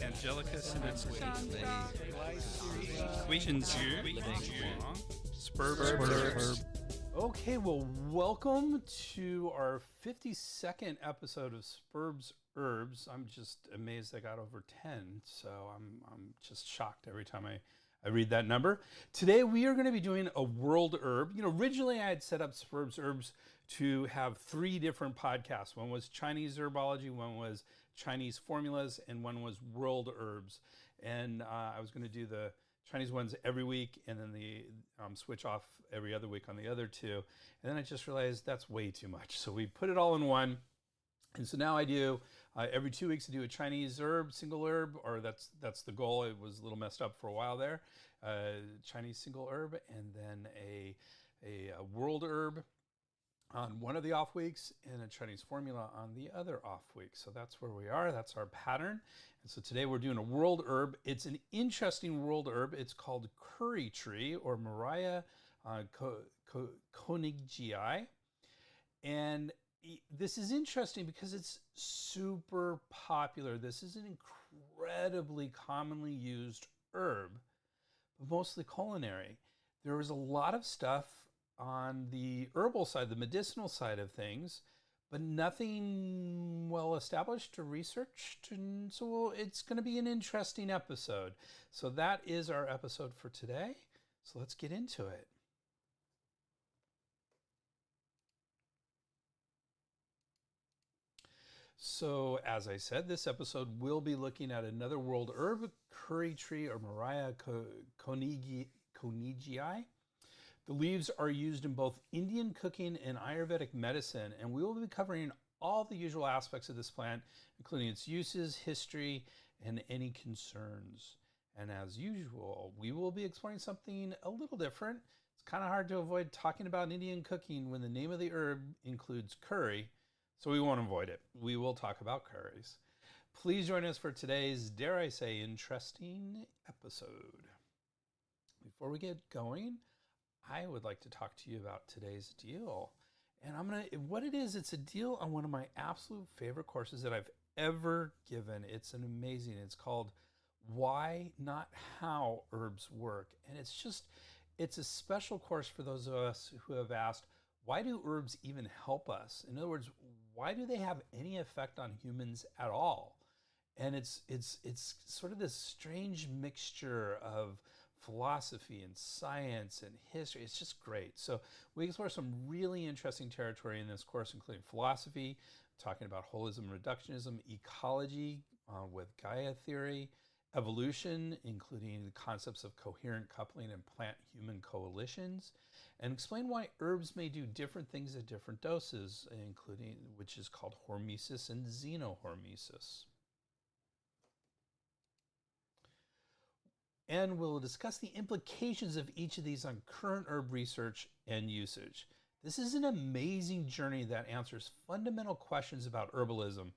Angelicus and its Sperb. Okay, well, welcome to our 52nd episode of Sperb Herbs. I'm just amazed I got over 10, so I'm just shocked every time I read that number. Today we are going to be doing a world herb. You know, originally I had set up Sperb Herbs to have 3 different podcasts. One was Chinese herbology, one was Chinese formulas, and one was world herbs. And I was going to do the Chinese ones every week and then the switch off every other week on the other 2. And then I just realized that's way too much. So we put it all in one. And so now I do every 2 weeks I do a Chinese herb, single herb, or that's the goal. It was a little messed up for a while there. Chinese single herb, and then a world herb on one of the off weeks and a Chinese formula on the other off week. So that's where we are. That's our pattern. And so today we're doing a world herb. It's an interesting world herb. It's called curry tree or Murraya koenigii. And this is interesting because it's super popular. This is an incredibly commonly used herb, but mostly culinary. There is a lot of stuff on the herbal side, the medicinal side of things, but nothing well established or researched. And so it's going to be an interesting episode. So that is our episode for today. So let's get into it. So as I said, this episode will be looking at another world herb, curry tree or Murraya koenigii. The leaves are used in both Indian cooking and Ayurvedic medicine, and we will be covering all the usual aspects of this plant, including its uses, history, and any concerns. And as usual, we will be exploring something a little different. It's kind of hard to avoid talking about Indian cooking when the name of the herb includes curry, so we won't avoid it. We will talk about curries. Please join us for today's, dare I say, interesting episode. Before we get going, I would like to talk to you about today's deal. And what it is, it's a deal on one of my absolute favorite courses that I've ever given. It's amazing. It's called Why Not How Herbs Work. And it's a special course for those of us who have asked, why do herbs even help us? In other words, why do they have any effect on humans at all? And it's sort of this strange mixture of philosophy and science and history. It's just great. So we explore some really interesting territory in this course, including philosophy, talking about holism, reductionism, ecology with Gaia theory, evolution, including the concepts of coherent coupling and plant-human coalitions, and explain why herbs may do different things at different doses, including which is called hormesis and xenohormesis. And we'll discuss the implications of each of these on current herb research and usage. This is an amazing journey that answers fundamental questions about herbalism,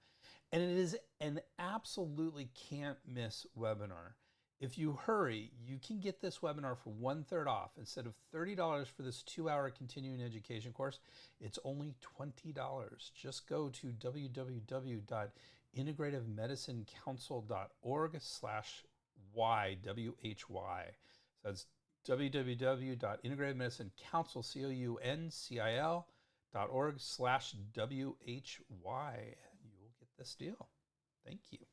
and it is an absolutely can't miss webinar. If you hurry, you can get this webinar for 1/3 off. Instead of $30 for this 2-hour continuing education course, it's only $20. Just go to www.integrativemedicinecouncil.org/WHY. So that's www.integrativemedicinecouncil.org/WHY. And you will get this deal. Thank you.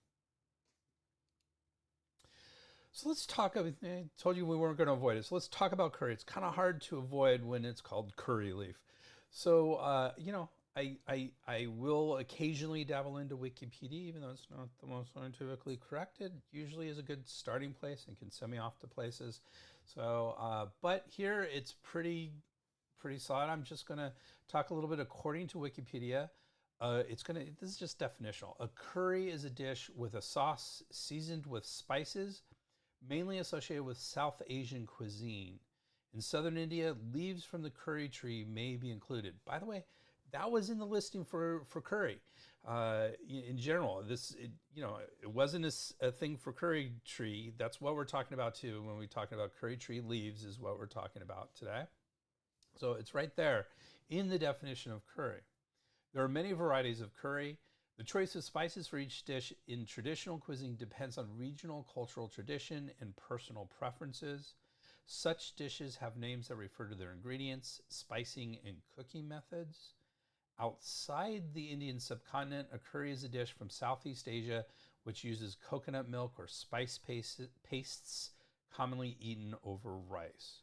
So let's talk. I told you we weren't going to avoid it. So let's talk about curry. It's kind of hard to avoid when it's called curry leaf. So, I will occasionally dabble into Wikipedia, even though it's not the most scientifically correct. It usually is a good starting place and can send me off to places. So, but here it's pretty solid. I'm just going to talk a little bit according to Wikipedia. This is just definitional. A curry is a dish with a sauce seasoned with spices, mainly associated with South Asian cuisine. In southern India, leaves from the curry tree may be included. By the way, that was in the listing for curry. In general, it wasn't a thing for curry tree. That's what we're talking about too. When we're talking about curry tree leaves is what we're talking about today. So it's right there in the definition of curry. There are many varieties of curry. The choice of spices for each dish in traditional cuisine depends on regional cultural tradition and personal preferences. Such dishes have names that refer to their ingredients, spicing, and cooking methods. Outside the Indian subcontinent, a curry is a dish from Southeast Asia which uses coconut milk or spice pastes commonly eaten over rice.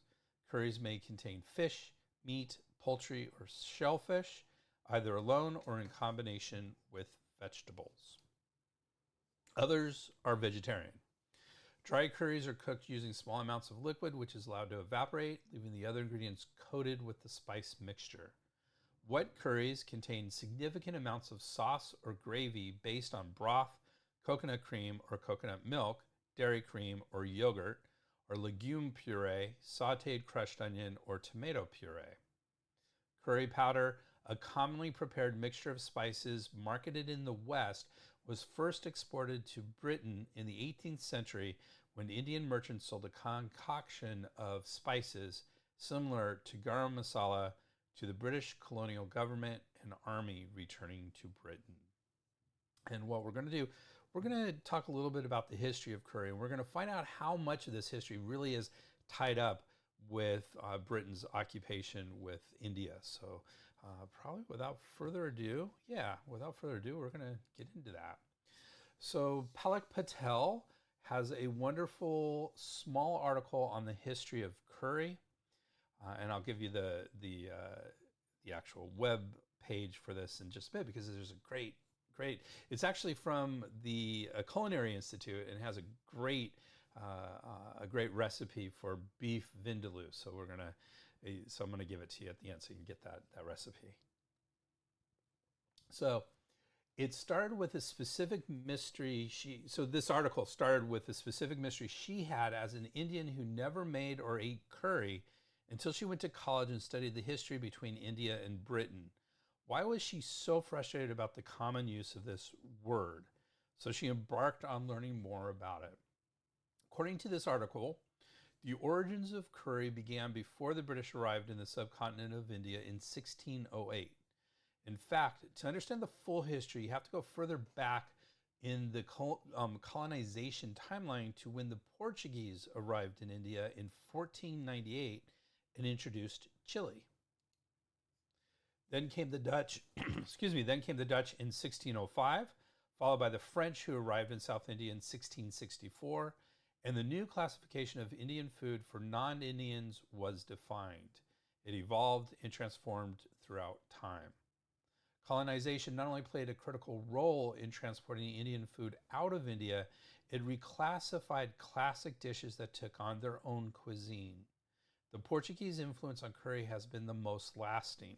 Curries may contain fish, meat, poultry, or shellfish, either alone or in combination with vegetables. Others are vegetarian. Dry curries are cooked using small amounts of liquid, which is allowed to evaporate, leaving the other ingredients coated with the spice mixture. Wet curries contain significant amounts of sauce or gravy based on broth, coconut cream or coconut milk, dairy cream or yogurt, or legume puree, sauteed crushed onion, or tomato puree. Curry powder, a commonly prepared mixture of spices marketed in the West, was first exported to Britain in the 18th century when Indian merchants sold a concoction of spices similar to garam masala to the British colonial government and army returning to Britain. And what we're going to do, we're going to talk a little bit about the history of curry, and we're going to find out how much of this history really is tied up with Britain's occupation with India. So probably without further ado, we're going to get into that. So Palak Patel has a wonderful small article on the history of curry, and I'll give you the actual web page for this in just a bit because there's a great. It's actually from the Culinary Institute and has a great recipe for beef vindaloo. So I'm gonna give it to you at the end so you can get that recipe. So it started with a specific mystery. This article started with a specific mystery she had as an Indian who never made or ate curry until she went to college and studied the history between India and Britain. Why was she so frustrated about the common use of this word? So she embarked on learning more about it. According to this article, the origins of curry began before the British arrived in the subcontinent of India in 1608. In fact, to understand the full history, you have to go further back in the colonization timeline to when the Portuguese arrived in India in 1498 and introduced chili. Then came the Dutch, then came the Dutch in 1605, followed by the French who arrived in South India in 1664, and the new classification of Indian food for non-Indians was defined. It evolved and transformed throughout time. Colonization not only played a critical role in transporting Indian food out of India, it reclassified classic dishes that took on their own cuisine. The Portuguese influence on curry has been the most lasting.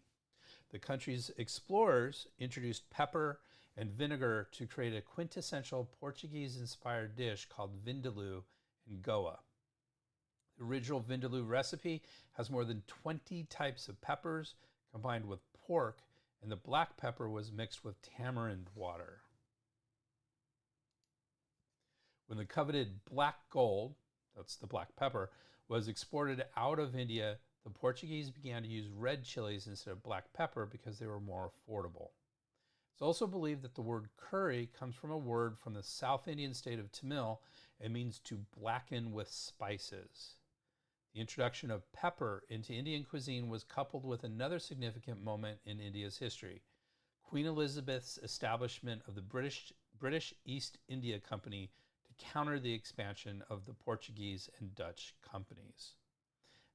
The country's explorers introduced pepper and vinegar to create a quintessential Portuguese-inspired dish called vindaloo in Goa. The original vindaloo recipe has more than 20 types of peppers combined with pork, and the black pepper was mixed with tamarind water. When the coveted black gold, that's the black pepper, was exported out of India, the Portuguese began to use red chilies instead of black pepper because they were more affordable. It's also believed that the word curry comes from a word from the South Indian state of Tamil and means to blacken with spices. The introduction of pepper into Indian cuisine was coupled with another significant moment in India's history: Queen Elizabeth's establishment of the British East India Company to counter the expansion of the Portuguese and Dutch companies.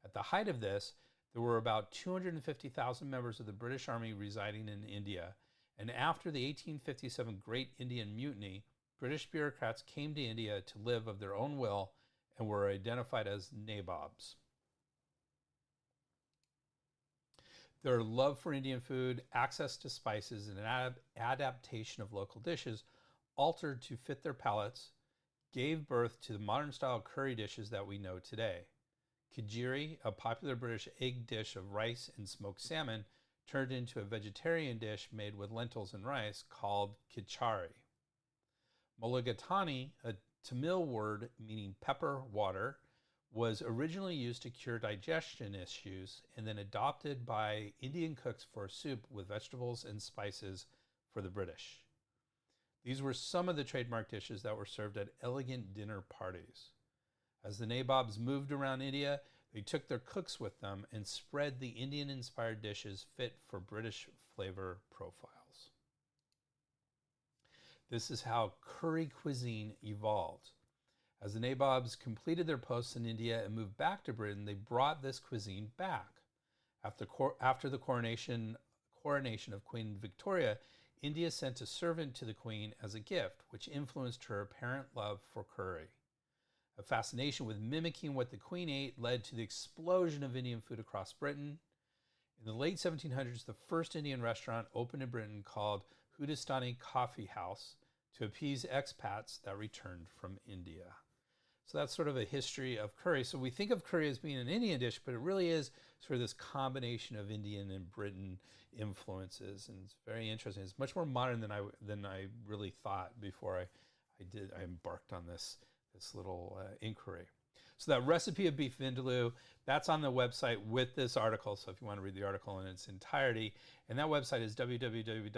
At the height of this, there were about 250,000 members of the British Army residing in India, and after the 1857 Great Indian Mutiny, British bureaucrats came to India to live of their own will and were identified as nabobs. Their love for Indian food, access to spices, and an adaptation of local dishes altered to fit their palates, gave birth to the modern-style curry dishes that we know today. Kajiri, a popular British egg dish of rice and smoked salmon, turned into a vegetarian dish made with lentils and rice called kichari. Mulligatawny, a Tamil word meaning pepper water, was originally used to cure digestion issues and then adopted by Indian cooks for a soup with vegetables and spices for the British. These were some of the trademark dishes that were served at elegant dinner parties. As the nabobs moved around India, they took their cooks with them and spread the Indian-inspired dishes fit for British flavor profiles. This is how curry cuisine evolved. As the nabobs completed their posts in India and moved back to Britain, they brought this cuisine back. After the coronation of Queen Victoria, India sent a servant to the Queen as a gift, which influenced her apparent love for curry. A fascination with mimicking what the Queen ate led to the explosion of Indian food across Britain. In the late 1700s, the first Indian restaurant opened in Britain called Hindustani Coffee House to appease expats that returned from India. So that's sort of a history of curry. So we think of curry as being an Indian dish, but it really is sort of this combination of Indian and Britain influences, and it's very interesting. It's much more modern than I really thought before I embarked on this little inquiry. So that recipe of beef vindaloo, that's on the website with this article. So if you want to read the article in its entirety, and that website is www.ice.edu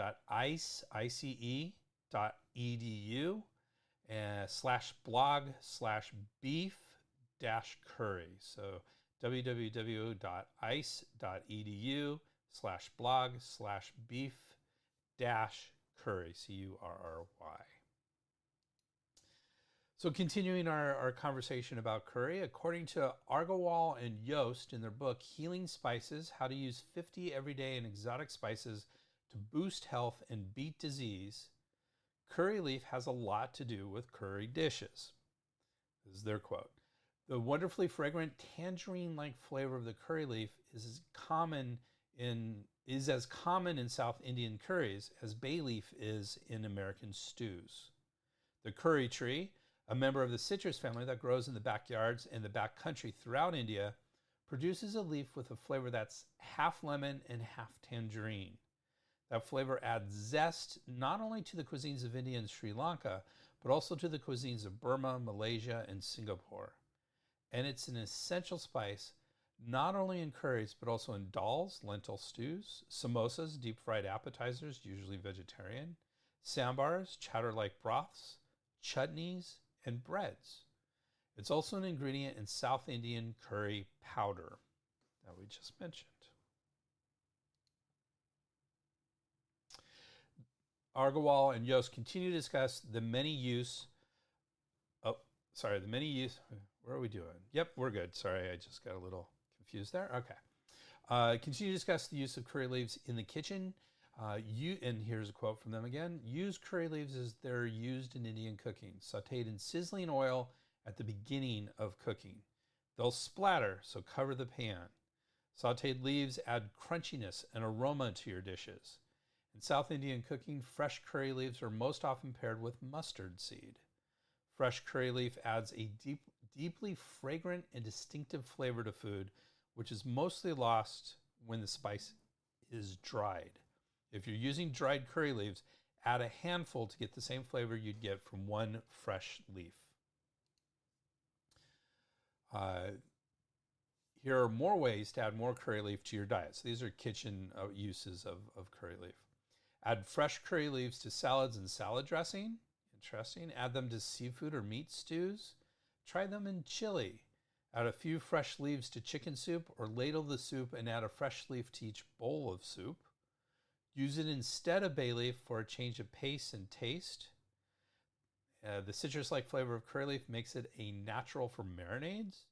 /blog/beef-curry. So www.ice.edu/blog/beef-curry, CURRY. So continuing our conversation about curry, according to Agarwal and Yost in their book, Healing Spices, How to Use 50 Everyday and Exotic Spices to Boost Health and Beat Disease, curry leaf has a lot to do with curry dishes. This is their quote. The wonderfully fragrant tangerine-like flavor of the curry leaf is as common in South Indian curries as bay leaf is in American stews. The curry tree, a member of the citrus family that grows in the backyards and the back country throughout India, produces a leaf with a flavor that's half lemon and half tangerine. That flavor adds zest not only to the cuisines of India and Sri Lanka, but also to the cuisines of Burma, Malaysia, and Singapore. And it's an essential spice not only in curries, but also in dals, lentil stews, samosas, deep-fried appetizers, usually vegetarian, sambars, chowder-like broths, chutneys, and breads. It's also an ingredient in South Indian curry powder that we just mentioned. Agarwal and Yost continue to discuss the many use. Where are we doing? Yep, we're good. Sorry, I just got a little confused there. Okay. Continue to discuss the use of curry leaves in the kitchen. And here's a quote from them again. Use curry leaves as they're used in Indian cooking, sauteed in sizzling oil at the beginning of cooking. They'll splatter, so cover the pan. Sauteed leaves add crunchiness and aroma to your dishes. In South Indian cooking, fresh curry leaves are most often paired with mustard seed. Fresh curry leaf adds a deeply fragrant and distinctive flavor to food, which is mostly lost when the spice is dried. If you're using dried curry leaves, add a handful to get the same flavor you'd get from one fresh leaf. Here are more ways to add more curry leaf to your diet. So these are kitchen uses of curry leaf. Add fresh curry leaves to salads and salad dressing. Interesting. Add them to seafood or meat stews. Try them in chili. Add a few fresh leaves to chicken soup, or ladle the soup and add a fresh leaf to each bowl of soup. Use it instead of bay leaf for a change of pace and taste. The citrus-like flavor of curry leaf makes it a natural for marinades.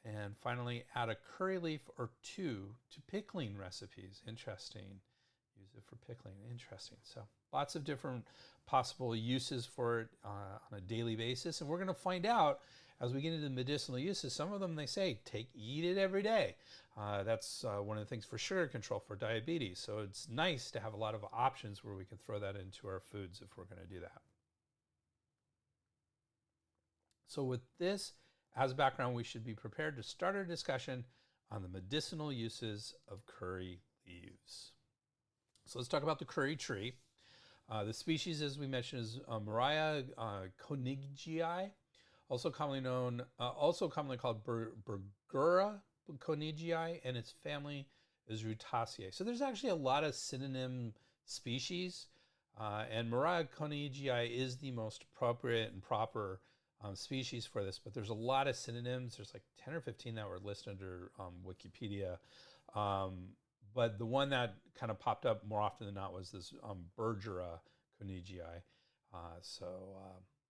And finally, add a curry leaf or two to pickling recipes. Interesting. Use it for pickling. Interesting. So lots of different possible uses for it on a daily basis. And we're going to find out as we get into the medicinal uses. Some of them, they say, eat it every day. That's one of the things for sugar control, for diabetes. So it's nice to have a lot of options where we can throw that into our foods if we're going to do that. So with this as background, we should be prepared to start our discussion on the medicinal uses of curry leaves. So let's talk about the curry tree. The species, as we mentioned, is Murraya koenigii, also commonly called Murraya koenigii, and its family is Rutaceae. So there's actually a lot of synonym species. And Murraya koenigii is the most appropriate and proper species for this, but there's a lot of synonyms. There's like 10 or 15 that were listed under Wikipedia. But the one that kind of popped up more often than not was this Bergera koenigii.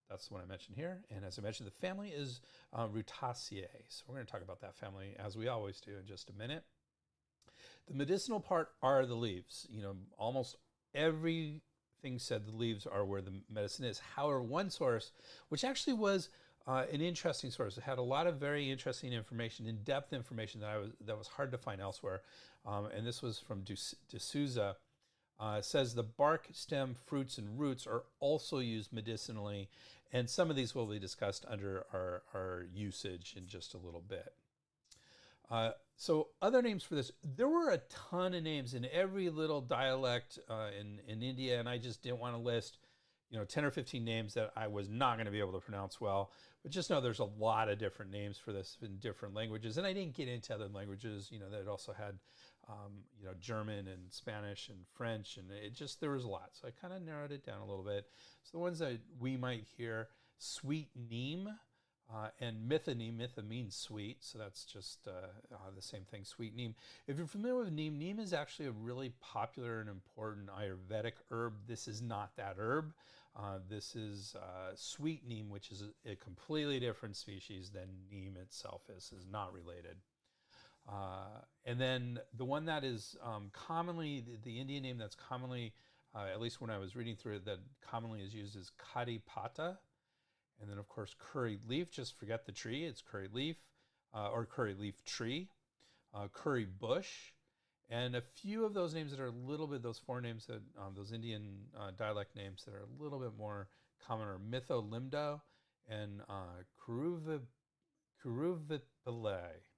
That's the one I mentioned here. And as I mentioned, the family is Rutaceae. So we're going to talk about that family as we always do in just a minute. The medicinal part are the leaves. Almost everything said the leaves are where the medicine is. However, one source, which actually was an interesting source, it had a lot of very interesting information, in-depth information that was hard to find elsewhere. And this was from D'Souza. Says the bark, stem, fruits, and roots are also used medicinally, and some of these will be discussed under our usage in just a little bit. So other names for this, there were a ton of names in every little dialect in India, and I just didn't want to list 10 or 15 names that I was not going to be able to pronounce well. But just know there's a lot of different names for this in different languages, and I didn't get into other languages, that also had German and Spanish and French, and there was a lot. So I kind of narrowed it down a little bit. So the ones that we might hear, sweet neem and mitha. Mitha means sweet, so that's just the same thing, sweet neem. If you're familiar with neem, neem is actually a really popular and important Ayurvedic herb. This is not that herb. This is sweet neem, which is a completely different species than neem itself is not related. And then the one that is commonly, the Indian name that's commonly, at least when I was reading through it, that commonly is used is Kadi Pata. And then, of course, curry leaf. Just forget the tree. It's curry leaf or curry leaf tree, curry bush. And a few of those names that are a little bit, those foreign names, that those Indian dialect names that are a little bit more common are Mytholimdo and Kuruvipillai.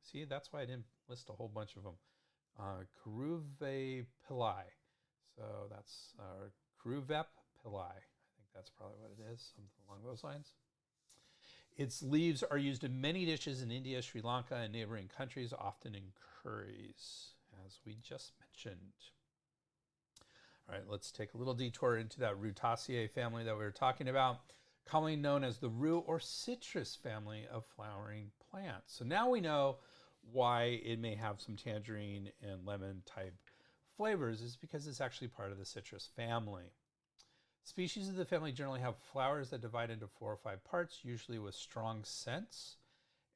See, that's why I didn't list a whole bunch of them. Kuruvipillai. So that's Kuruvepillai. I think that's probably what it is, something along those lines. Its leaves are used in many dishes in India, Sri Lanka, and neighboring countries, often in curries, as we just mentioned. All right, let's take a little detour into that Rutaceae family that we were talking about, commonly known as the rue or citrus family of flowering plants. So now we know why it may have some tangerine and lemon type flavors, is because it's actually part of the citrus family. Species of the family generally have flowers that divide into 4 or 5 parts, usually with strong scents,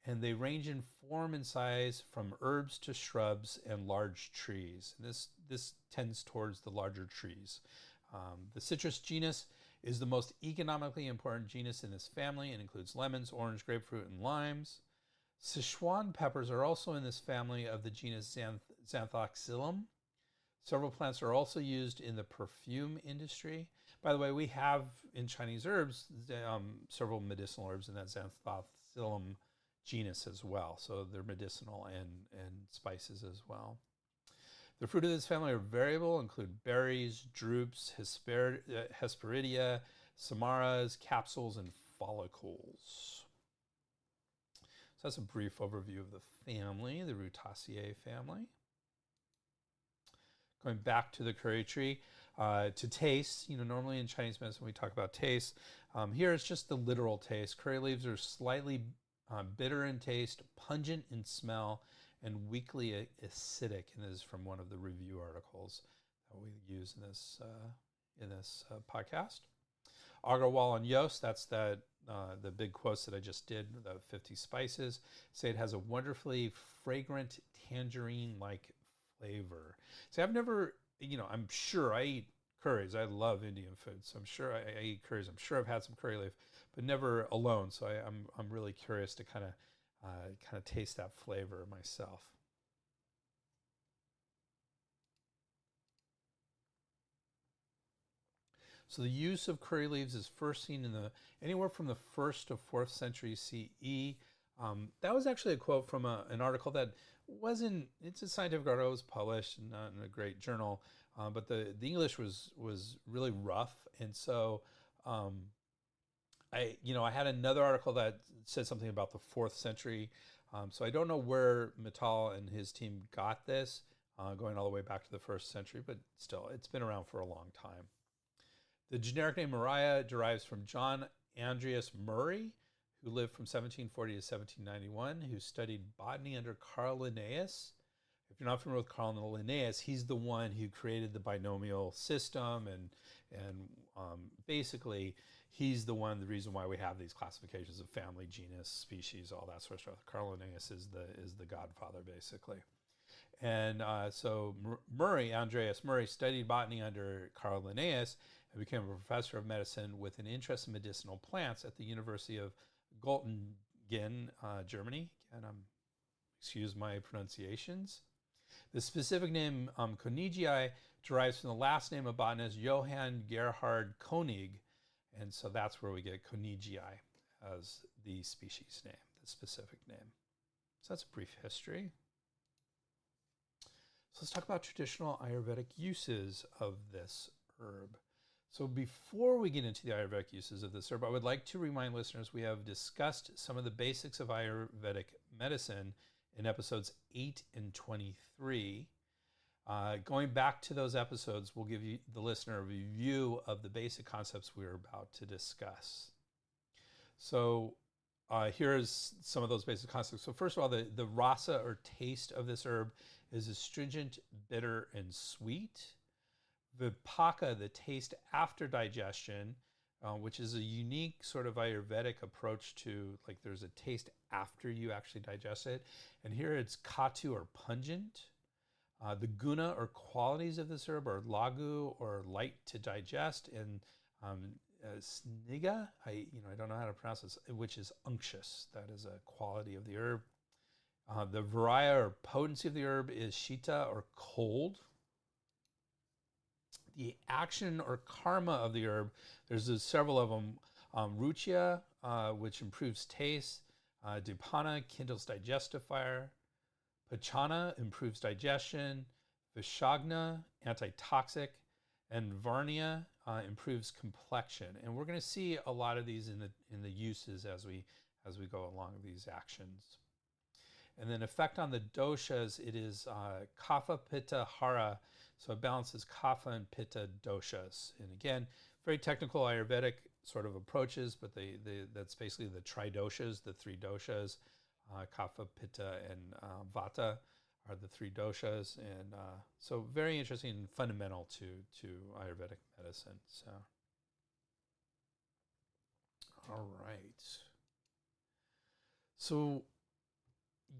and they range in form and size from herbs to shrubs and large trees. And this tends towards the larger trees. The citrus genus is the most economically important genus in this family and includes lemons, orange, grapefruit, and limes. Sichuan peppers are also in this family of the genus Xanthoxylum. Several plants are also used in the perfume industry. By the way, we have in Chinese herbs several medicinal herbs in that Xanthoxylum genus as well. So they're medicinal and spices as well. The fruit of this family are variable, include berries, drupes, hesperidia, samaras, capsules, and follicles. So that's a brief overview of the family, the Rutaceae family. Going back to the curry tree, to taste, normally in Chinese medicine we talk about taste. Here it's just the literal taste. Curry leaves are slightly bitter in taste, pungent in smell, and weakly acidic. And this is from one of the review articles that we use in this podcast. Agarwal and Yost, that's the big quotes that I just did, the 50 spices, say it has a wonderfully fragrant tangerine-like flavor. See, I've never, I'm sure I eat curries. I love Indian food, so I'm sure I eat curries. I'm sure I've had some curry leaf, but never alone. So I'm really curious to kind of taste that flavor myself. So the use of curry leaves is first seen in anywhere from the 1st to 4th century CE. That was actually a quote from an article that it's a scientific article, it was published, not in a great journal, but the English was really rough. And so I had another article that said something about the 4th century. So I don't know where Mittal and his team got this, going all the way back to the 1st century, but still, it's been around for a long time. The generic name Murraya derives from John Andreas Murray, who lived from 1740 to 1791, who studied botany under Carl Linnaeus. If you're not familiar with Carl Linnaeus, he's the one who created the binomial system, and basically he's the reason why we have these classifications of family, genus, species, all that sort of stuff. Carl Linnaeus is the godfather, basically. And so Andreas Murray, studied botany under Carl Linnaeus and became a professor of medicine with an interest in medicinal plants at the University of Göttingen, Germany. And excuse my pronunciations. The specific name koenigii derives from the last name of botanist Johann Gerhard Koenig, and so that's where we get koenigii as the species name, the specific name. So that's a brief history. So let's talk about traditional Ayurvedic uses of this herb. So before we get into the Ayurvedic uses of this herb, I would like to remind listeners we have discussed some of the basics of Ayurvedic medicine in episodes 8 and 23. Going back to those episodes, we'll give you, the listener, a review of the basic concepts we're about to discuss. So here's some of those basic concepts. So first of all, the rasa, or taste, of this herb is astringent, bitter, and sweet. Vipaka, the taste after digestion, which is a unique sort of Ayurvedic approach to, like, there's a taste after you actually digest it. And here it's katu, or pungent. The guna, or qualities, of this herb are lagu, or light to digest, and sniga, I don't know how to pronounce this, which is unctuous. That is a quality of the herb. The virya, or potency, of the herb is shita, or cold. The action or karma of the herb, there's several of them. Ruchya, which improves taste. Dipana, kindles digestive fire. Pachana, improves digestion. Vishagna, antitoxic. And Varnya, improves complexion. And we're going to see a lot of these in the uses as we go along these actions. And then effect on the doshas, it is kapha, pitta, hara. So it balances kapha and pitta doshas. And again, very technical Ayurvedic sort of approaches, but that's basically the tridoshas, the three doshas. Kapha, pitta, and vata are the three doshas. And so very interesting and fundamental to Ayurvedic medicine. So, all right. So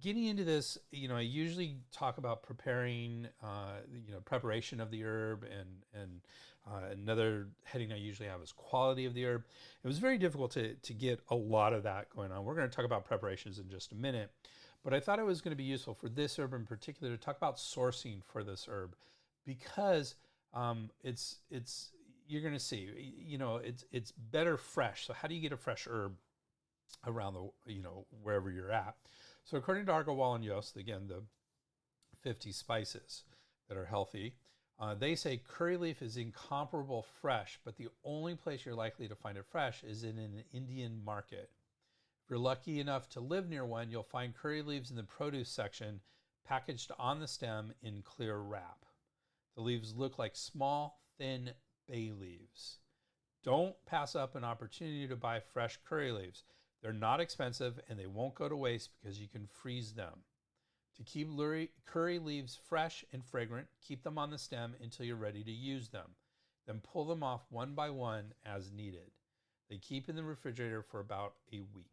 getting into this, I usually talk about preparing, preparation of the herb, and another heading I usually have is quality of the herb. It was very difficult to get a lot of that going on. We're going to talk about preparations in just a minute, but I thought it was going to be useful for this herb in particular to talk about sourcing for this herb, because it's you're going to see, it's better fresh. So how do you get a fresh herb around wherever you're at? So according to Agarwal and Yost, again, the 50 spices that are healthy, they say curry leaf is incomparable fresh, but the only place you're likely to find it fresh is in an Indian market. If you're lucky enough to live near one, you'll find curry leaves in the produce section, packaged on the stem in clear wrap. The leaves look like small, thin bay leaves. Don't pass up an opportunity to buy fresh curry leaves. They're not expensive, and they won't go to waste because you can freeze them. To keep curry leaves fresh and fragrant, keep them on the stem until you're ready to use them. Then pull them off one by one as needed. They keep in the refrigerator for about a week.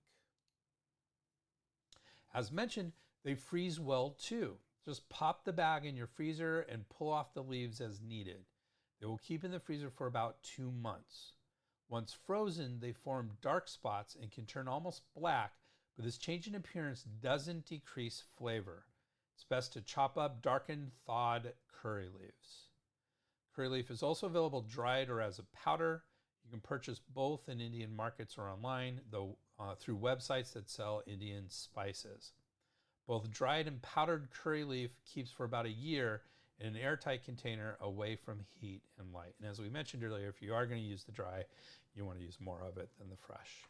As mentioned, they freeze well too. Just pop the bag in your freezer and pull off the leaves as needed. They will keep in the freezer for about 2 months. Once frozen, they form dark spots and can turn almost black, but this change in appearance doesn't decrease flavor. It's best to chop up darkened, thawed curry leaves. Curry leaf is also available dried or as a powder. You can purchase both in Indian markets or online, though through websites that sell Indian spices. Both dried and powdered curry leaf keeps for about a year in an airtight container away from heat and light. And as we mentioned earlier, if you are going to use the dry, you want to use more of it than the fresh.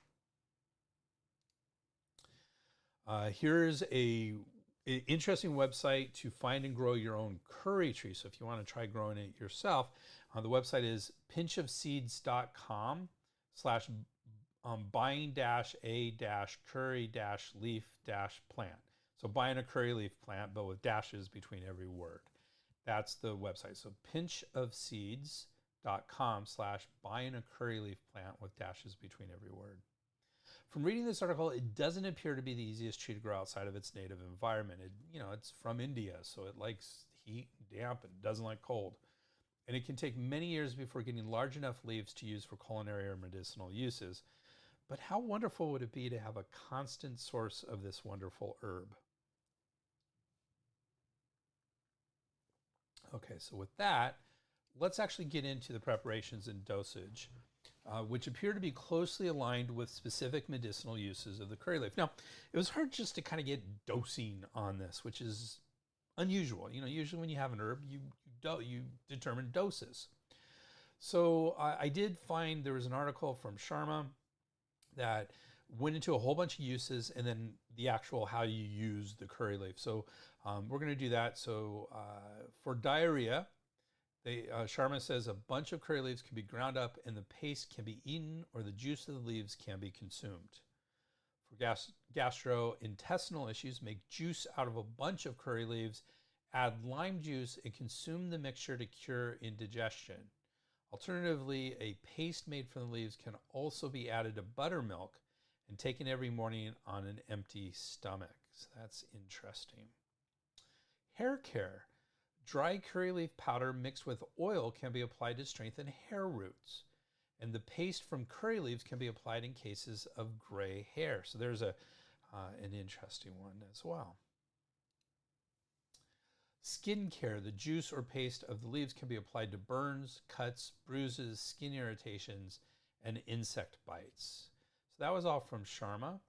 Here's a Interesting website to find and grow your own curry tree. So if you want to try growing it yourself, the website is pinchofseeds.com slash buying dash a dash curry dash leaf dash plant. So buying a curry leaf plant, but with dashes between every word. That's the website. So pinchofseeds.com slash buying a curry leaf plant with dashes between every word. From reading this article, it doesn't appear to be the easiest tree to grow outside of its native environment. It's from India, so it likes heat, damp, and doesn't like cold. And it can take many years before getting large enough leaves to use for culinary or medicinal uses. But how wonderful would it be to have a constant source of this wonderful herb? Okay, so with that, let's actually get into the preparations and dosage, which appear to be closely aligned with specific medicinal uses of the curry leaf. Now, it was hard just to kind of get dosing on this, which is unusual. Usually when you have an herb, you determine doses. So I did find there was an article from Sharma that went into a whole bunch of uses and then the actual how you use the curry leaf. So we're going to do that. So for diarrhea, Sharma says a bunch of curry leaves can be ground up and the paste can be eaten or the juice of the leaves can be consumed. For gastrointestinal issues, make juice out of a bunch of curry leaves, add lime juice, and consume the mixture to cure indigestion. Alternatively, a paste made from the leaves can also be added to buttermilk and taken every morning on an empty stomach. So that's interesting. Hair care. Dry curry leaf powder mixed with oil can be applied to strengthen hair roots. And the paste from curry leaves can be applied in cases of gray hair. So there's an interesting one as well. Skincare. The juice or paste of the leaves can be applied to burns, cuts, bruises, skin irritations, and insect bites. So that was all from Sharma.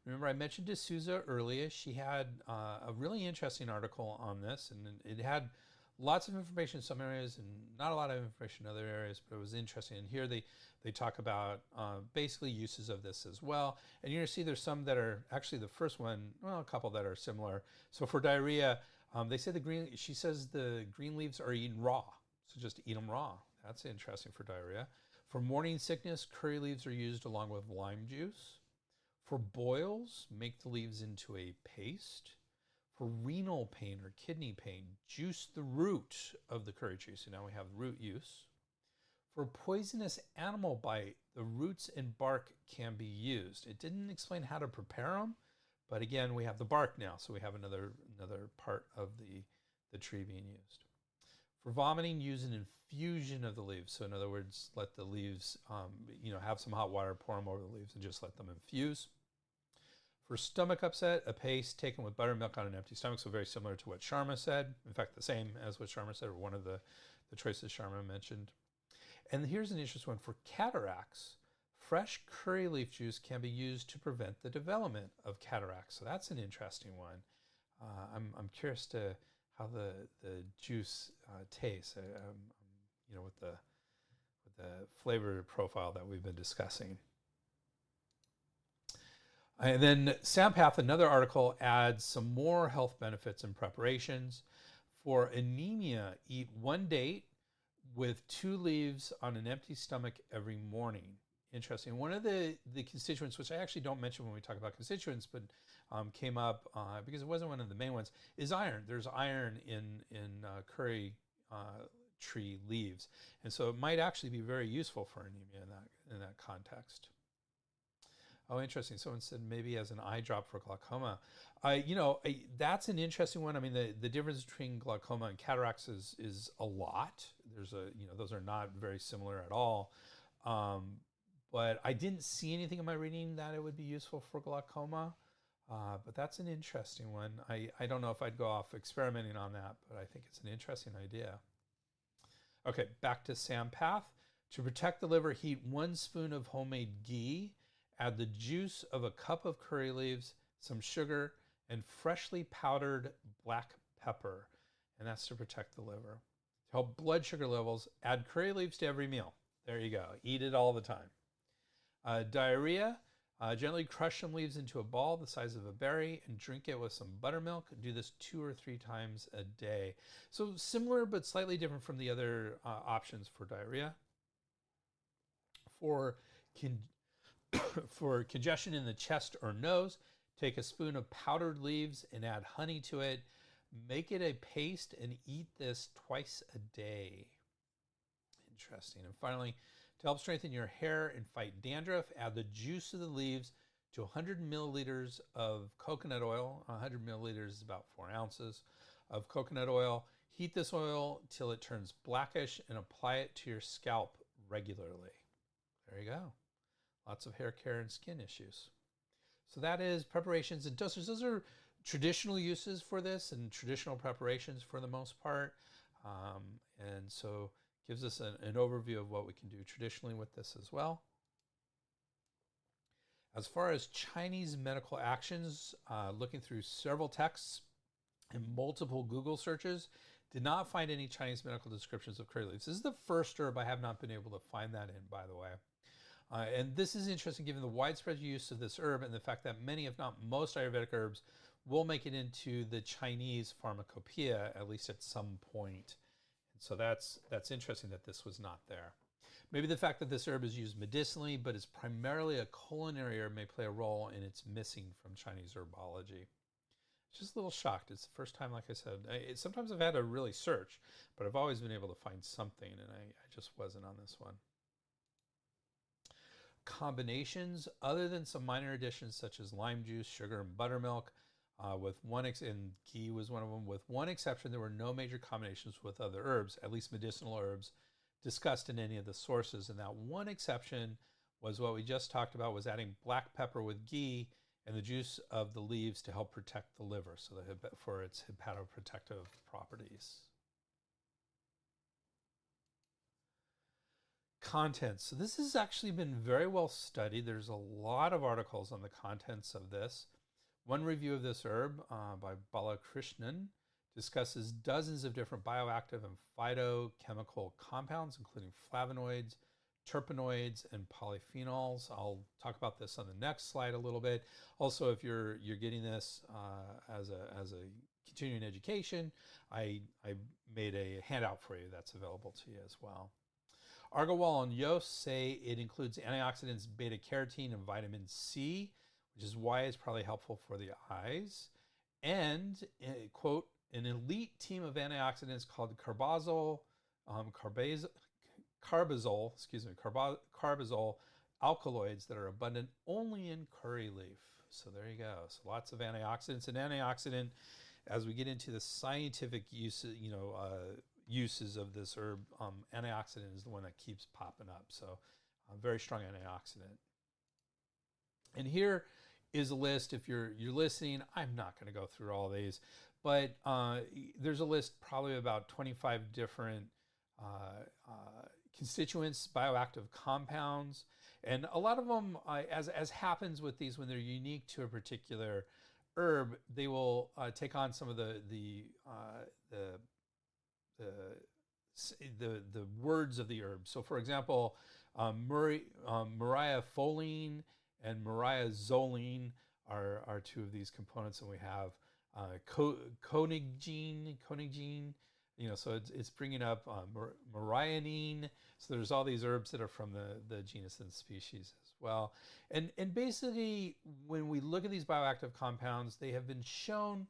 Remember, I mentioned D'Souza earlier. She had a really interesting article on this, and it had lots of information in some areas and not a lot of information in other areas, but it was interesting. And here they talk about basically uses of this as well. And you're going to see there's some that are actually the first one, well, a couple that are similar. So for diarrhea, they say she says the green leaves are eaten raw. So just eat them raw. That's interesting for diarrhea. For morning sickness, curry leaves are used along with lime juice. For boils, make the leaves into a paste. For renal pain or kidney pain, juice the root of the curry tree. So now we have root use. For poisonous animal bite, the roots and bark can be used. It didn't explain how to prepare them, but again, we have the bark now, so we have another part of the tree being used. For vomiting, use an infusion of the leaves. So in other words, let the leaves, have some hot water, pour them over the leaves, and just let them infuse. For stomach upset, a paste taken with buttermilk on an empty stomach, so very similar to what Sharma said. In fact, the same as what Sharma said, or one of the choices Sharma mentioned. And here's an interesting one. For cataracts, fresh curry leaf juice can be used to prevent the development of cataracts. So that's an interesting one. I'm curious to how the juice tastes, with the flavor profile that we've been discussing. And then Sampath, another article, adds some more health benefits and preparations. For anemia, eat 1 date with 2 leaves on an empty stomach every morning. Interesting. One of the constituents, which I actually don't mention when we talk about constituents, but came up because it wasn't one of the main ones, is iron. There's iron in curry tree leaves. And so it might actually be very useful for anemia in that context. Oh, interesting. Someone said maybe as an eye drop for glaucoma. That's an interesting one. I mean, the difference between glaucoma and cataracts is a lot. Those are not very similar at all. But I didn't see anything in my reading that it would be useful for glaucoma. But that's an interesting one. I don't know if I'd go off experimenting on that, but I think it's an interesting idea. Okay, back to Sampath. To protect the liver, heat 1 spoon of homemade ghee. Add the juice of a cup of curry leaves, some sugar, and freshly powdered black pepper. And that's to protect the liver. To help blood sugar levels, add curry leaves to every meal. There you go. Eat it all the time. Diarrhea, Gently crush some leaves into a ball the size of a berry and drink it with some buttermilk. Do this 2 or 3 times a day. So similar but slightly different from the other options for diarrhea. For for congestion in the chest or nose, take a spoon of powdered leaves and add honey to it. Make it a paste and eat this twice a day. Interesting. And finally, to help strengthen your hair and fight dandruff, add the juice of the leaves to 100 milliliters of coconut oil. 100 milliliters is about 4 ounces of coconut oil. Heat this oil till it turns blackish and apply it to your scalp regularly. There you go. Lots of hair care and skin issues. So that is preparations and dosages. Those are traditional uses for this and traditional preparations for the most part. And so gives us an overview of what we can do traditionally with this as well. As far as Chinese medical actions, looking through several texts and multiple Google searches, did not find any Chinese medical descriptions of curry leaves. This is the first herb I have not been able to find that in, by the way. And this is interesting given the widespread use of this herb and the fact that many, if not most, Ayurvedic herbs will make it into the Chinese pharmacopoeia, at least at some point. And so that's interesting that this was not there. Maybe the fact that this herb is used medicinally, but is primarily a culinary herb, may play a role in its missing from Chinese herbology. Just a little shocked. It's the first time, like I said, sometimes I've had to really search, but I've always been able to find something, and I just wasn't on this one. Combinations, other than some minor additions such as lime juice, sugar, and buttermilk, with one and ghee was one of them. With one exception, there were no major combinations with other herbs, at least medicinal herbs, discussed in any of the sources. And that one exception was what we just talked about, was adding black pepper with ghee and the juice of the leaves to help protect the liver, so for its hepatoprotective properties. Contents. So this has actually been very well studied. There's a lot of articles on the contents of this. One review of this herb by Balakrishnan discusses dozens of different bioactive and phytochemical compounds, including flavonoids, terpenoids, and polyphenols. I'll talk about this on the next slide a little bit. Also, if you're getting this as a continuing education, I made a handout for you that's available to you as well. Argawal and Yost say it includes antioxidants, beta-carotene, and vitamin C, which is why it's probably helpful for the eyes. And, quote, an elite team of antioxidants called carbazole alkaloids that are abundant only in curry leaf. So there you go. So lots of antioxidants. And antioxidant, as we get into the scientific uses of this herb, antioxidant is the one that keeps popping up. So very strong antioxidant. And here is a list. If you're listening, I'm not going to go through all these, but there's a list probably about 25 different constituents, bioactive compounds, and a lot of them, as happens with these, when they're unique to a particular herb, they will take on some of the words of the herb. So, for example, Murraya and Murraya zoline are two of these components, and we have koenigii. So it's bringing up Murrayanine. So there's all these herbs that are from the genus and species as well. And basically, when we look at these bioactive compounds, they have been shown.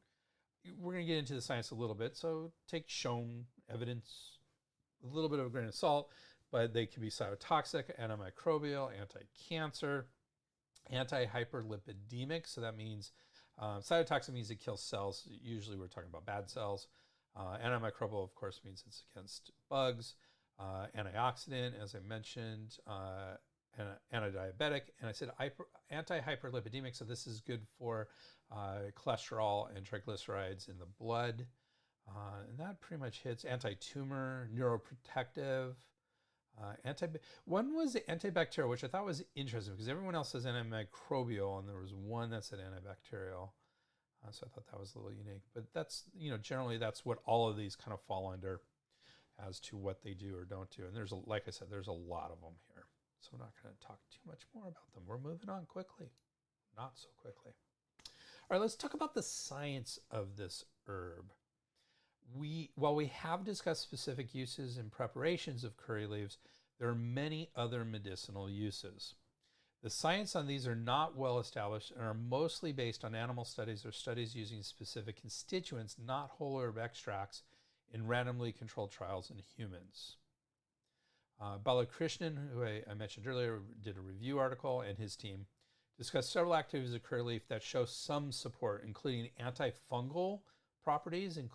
We're going to get into the science a little bit, so take shown evidence, a little bit of a grain of salt, but they can be cytotoxic, antimicrobial, anti-cancer, anti-hyperlipidemic. So that means cytotoxic means it kills cells. Usually we're talking about bad cells. Antimicrobial, of course, means it's against bugs. Antioxidant, as I mentioned, anti-diabetic, and I said anti-hyperlipidemic, so this is good for cholesterol and triglycerides in the blood. And that pretty much hits anti-tumor, neuroprotective, one was antibacterial, which I thought was interesting because everyone else says antimicrobial, and there was one that said antibacterial. So I thought that was a little unique. But that's, generally that's what all of these kind of fall under as to what they do or don't do. And there's, like I said, there's a lot of them here. So we're not going to talk too much more about them. We're moving on quickly. Not so quickly. All right, let's talk about the science of this herb. While we have discussed specific uses and preparations of curry leaves, there are many other medicinal uses. The science on these are not well established and are mostly based on animal studies or studies using specific constituents, not whole herb extracts, in randomly controlled trials in humans. Balakrishnan, who I mentioned earlier, did a review article, and his team discussed several activities of curry leaf that show some support, including antifungal properties, and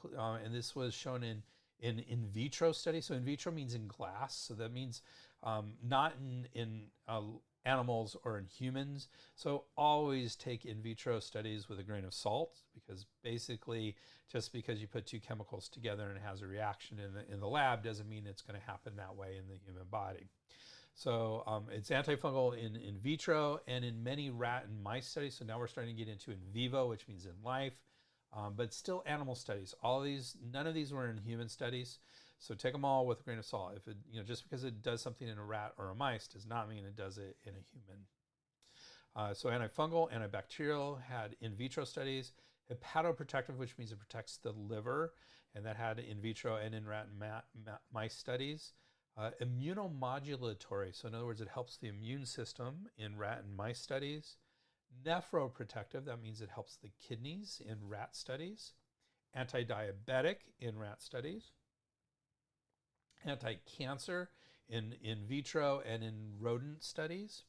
this was shown in vitro studies. So in vitro means in glass, so that means not in animals or in humans. So always take in vitro studies with a grain of salt, because basically just because you put two chemicals together and it has a reaction in the lab doesn't mean it's going to happen that way in the human body. So it's antifungal in vitro and in many rat and mice studies. So now we're starting to get into in vivo, which means in life, but still animal studies. All of these, none of these were in human studies. So take them all with a grain of salt. If it, just because it does something in a rat or a mice does not mean it does it in a human. So antifungal, antibacterial had in vitro studies. Hepatoprotective, which means it protects the liver, and that had in vitro and in rat and mice studies. Immunomodulatory, so in other words, it helps the immune system in rat and mice studies. Nephroprotective, that means it helps the kidneys in rat studies. Anti-diabetic in rat studies. Anti-cancer in vitro and in rodent studies.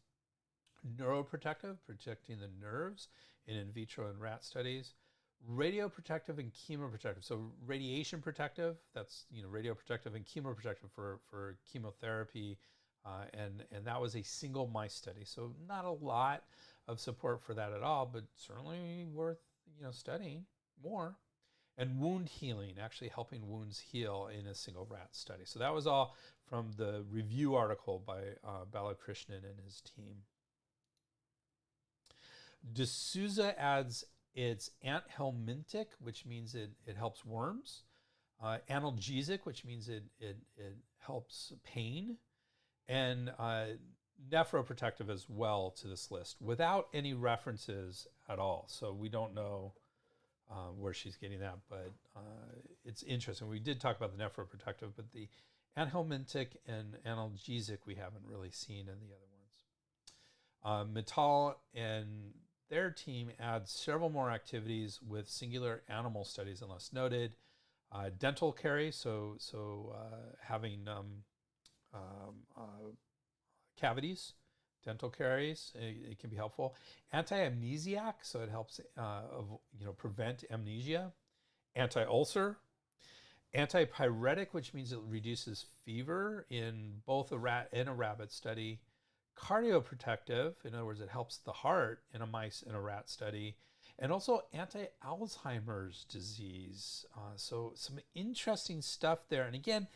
Neuroprotective, protecting the nerves in vitro and rat studies. Radioprotective and chemoprotective. So radiation protective, that's radioprotective, and chemoprotective for chemotherapy, and that was a single mice study. So not a lot of support for that at all, but certainly worth studying more. And wound healing, actually helping wounds heal in a single rat study. So that was all from the review article by Balakrishnan and his team. D'Souza adds it's anthelmintic, which means it helps worms. Analgesic, which means it helps pain. And nephroprotective as well to this list, without any references at all. So we don't know where she's getting that, but it's interesting. We did talk about the nephroprotective, but the anthelmintic and analgesic we haven't really seen in the other ones. Mittal and their team adds several more activities with singular animal studies unless noted. Dental caries, so having cavities, dental caries, it can be helpful. Anti-amnesiac, so it helps prevent amnesia. Anti-ulcer. Antipyretic, which means it reduces fever in both a rat and a rabbit study. Cardioprotective, in other words, it helps the heart in a mice and a rat study. And also anti-Alzheimer's disease. So some interesting stuff there. And again,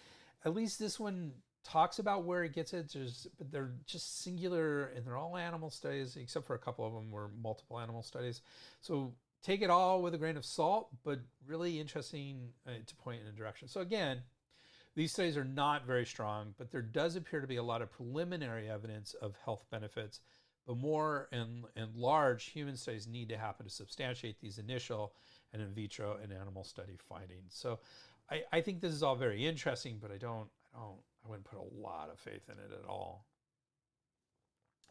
at least this one talks about where it gets it, but they're just singular, and they're all animal studies, except for a couple of them were multiple animal studies. So take it all with a grain of salt, but really interesting to point in a direction. So again, these studies are not very strong, but there does appear to be a lot of preliminary evidence of health benefits, but more and large human studies need to happen to substantiate these initial and in vitro and animal study findings. So I think this is all very interesting, but I wouldn't put a lot of faith in it at all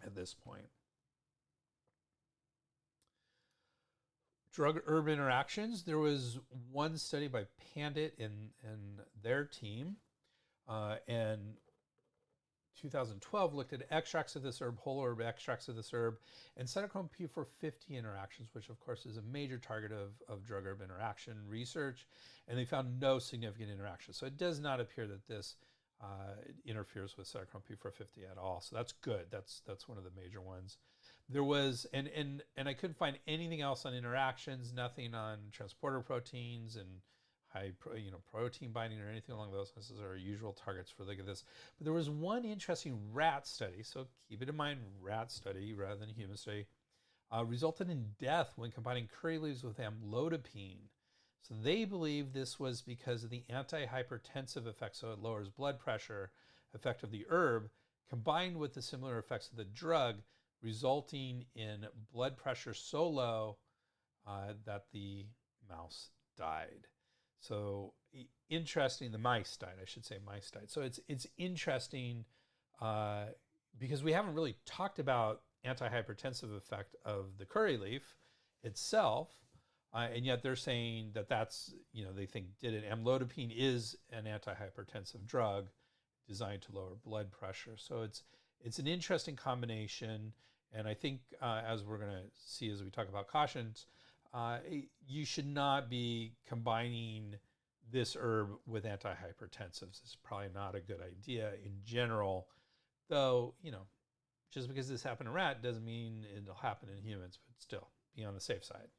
at this point. Drug-herb interactions. There was one study by Pandit and their team, and 2012 looked at extracts of this herb, whole herb extracts of this herb, and cytochrome P450 interactions, which of course is a major target of drug-herb interaction research, and they found no significant interaction. So it does not appear that this interferes with cytochrome P450 at all. So that's good. That's one of the major ones. There was, and I couldn't find anything else on interactions, nothing on transporter proteins and high protein binding or anything along those lines. Those are our usual targets for look at this. But there was one interesting rat study, so keep it in mind, rat study rather than human study, resulted in death when combining curry leaves with amlodipine. So they believe this was because of the antihypertensive effect, so it lowers blood pressure effect of the herb combined with the similar effects of the drug, resulting in blood pressure so low that the mouse died. So interesting, the mice died, I should say mice died. So it's interesting because we haven't really talked about antihypertensive effect of the curry leaf itself, and yet they're saying that that's, they think amlodipine is an antihypertensive drug designed to lower blood pressure. So it's an interesting combination, and I think as we're going to see as we talk about cautions, you should not be combining this herb with antihypertensives. It's probably not a good idea in general, though, just because this happened in rat doesn't mean it'll happen in humans, but still be on the safe side.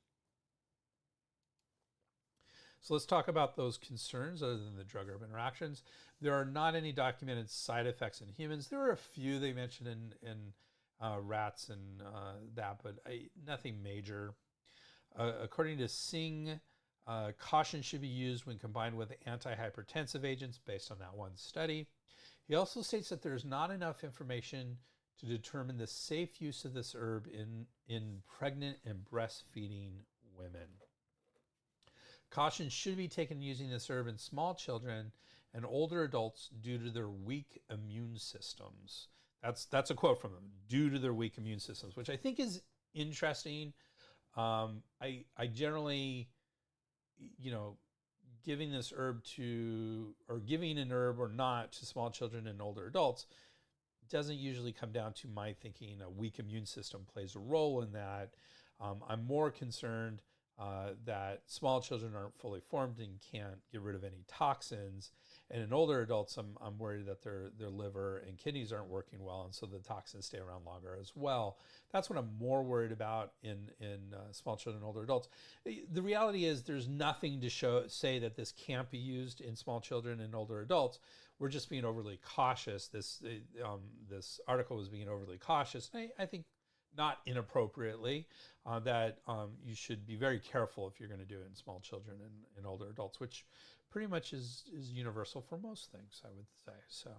So let's talk about those concerns other than the drug-herb interactions. There are not any documented side effects in humans. There are a few they mentioned in rats and that, but nothing major. According to Singh, caution should be used when combined with antihypertensive agents based on that one study. He also states that there's not enough information to determine the safe use of this herb in pregnant and breastfeeding women. Caution should be taken using this herb in small children and older adults due to their weak immune systems. That's a quote from them, due to their weak immune systems, which I think is interesting. I generally, giving this herb giving an herb or not to small children and older adults doesn't usually come down to my thinking a weak immune system plays a role in that. I'm more concerned that small children aren't fully formed and can't get rid of any toxins. And in older adults, I'm worried that their liver and kidneys aren't working well, and so the toxins stay around longer as well. That's what I'm more worried about in small children and older adults. The reality is there's nothing to say that this can't be used in small children and older adults. We're just being overly cautious. This article was being overly cautious. I think not inappropriately, that you should be very careful if you're going to do it in small children and older adults, which pretty much is universal for most things, I would say. So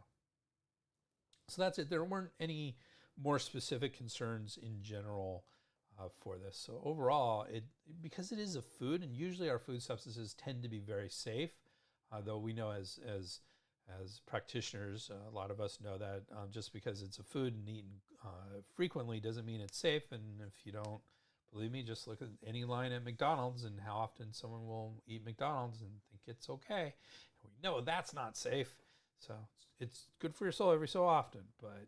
that's it. There weren't any more specific concerns in general for this. So overall, because it is a food, and usually our food substances tend to be very safe, though we know as practitioners, a lot of us know that just because it's a food and eaten frequently doesn't mean it's safe. And if you don't believe me, just look at any line at McDonald's and how often someone will eat McDonald's and think it's okay. And we know that's not safe. So it's good for your soul every so often, but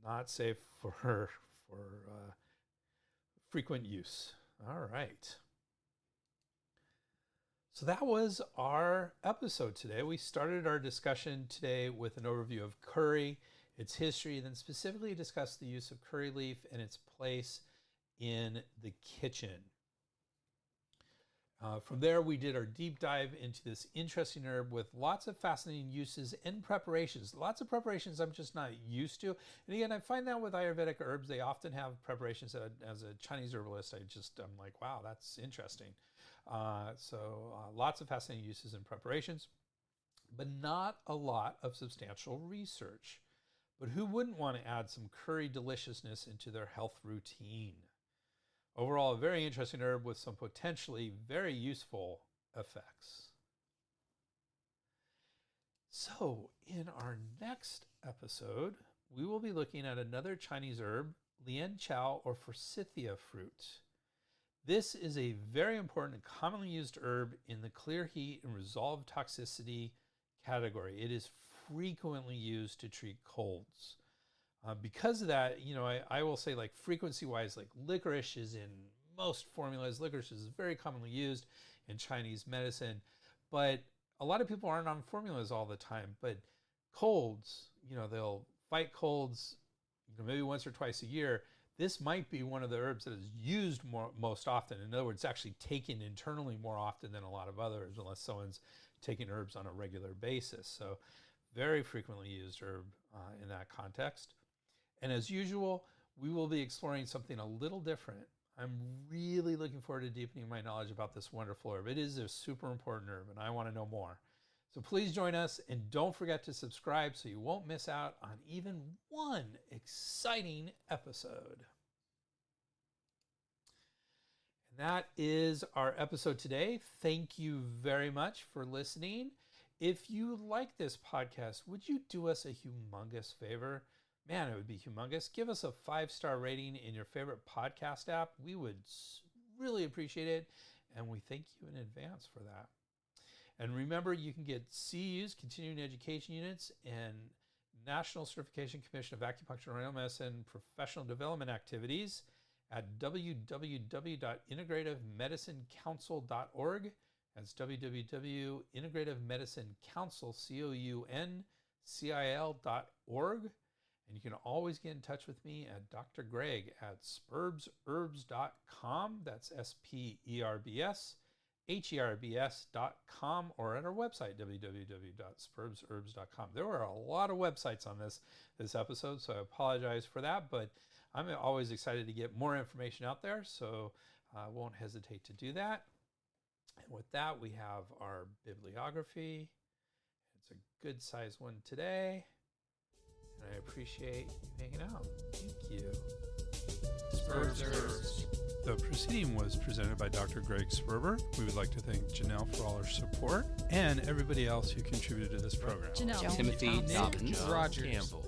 not safe for frequent use. All right. So that was our episode today. We started our discussion today with an overview of curry, its history, then specifically discussed the use of curry leaf and its place in the kitchen. From there, we did our deep dive into this interesting herb with lots of fascinating uses and preparations. Lots of preparations I'm just not used to. And again, I find that with Ayurvedic herbs, they often have preparations that as a Chinese herbalist, I'm like, wow, that's interesting. Lots of fascinating uses and preparations, but not a lot of substantial research. But who wouldn't want to add some curry deliciousness into their health routine? Overall, a very interesting herb with some potentially very useful effects. So, in our next episode, we will be looking at another Chinese herb, lian chow or forsythia fruit. This is a very important and commonly used herb in the clear heat and resolve toxicity category. It is frequently used to treat colds. Because of that, I will say, like, frequency-wise, like licorice is in most formulas. Licorice is very commonly used in Chinese medicine, but a lot of people aren't on formulas all the time. But colds, they'll fight colds, maybe once or twice a year. This might be one of the herbs that is used most often. In other words, actually taken internally more often than a lot of others, unless someone's taking herbs on a regular basis. So very frequently used herb in that context. And as usual, we will be exploring something a little different. I'm really looking forward to deepening my knowledge about this wonderful herb. It is a super important herb, and I want to know more. So please join us, and don't forget to subscribe so you won't miss out on even one exciting episode. And that is our episode today. Thank you very much for listening. If you like this podcast, would you do us a humongous favor? Man, it would be humongous. Give us a 5-star rating in your favorite podcast app. We would really appreciate it, and we thank you in advance for that. And remember, you can get CEUs, Continuing Education Units, and National Certification Commission of Acupuncture and Oriental Medicine professional development activities at www.integrativemedicinecouncil.org. That's www.integrativemedicinecouncil.org. And you can always get in touch with me at Dr. Greg at sperbsherbs.com. That's SPERBS.com, or at our website, www.sperbsherbs.com. There were a lot of websites on this episode, so I apologize for that, but I'm always excited to get more information out there, so I won't hesitate to do that. And with that, we have our bibliography. It's a good size one today, and I appreciate you hanging out. Thank you. Sperb Herbs. The proceeding was presented by Dr. Greg Sperber. We would like to thank Janelle for all her support and everybody else who contributed to this program. Timothy Dobbins, Roger Campbell,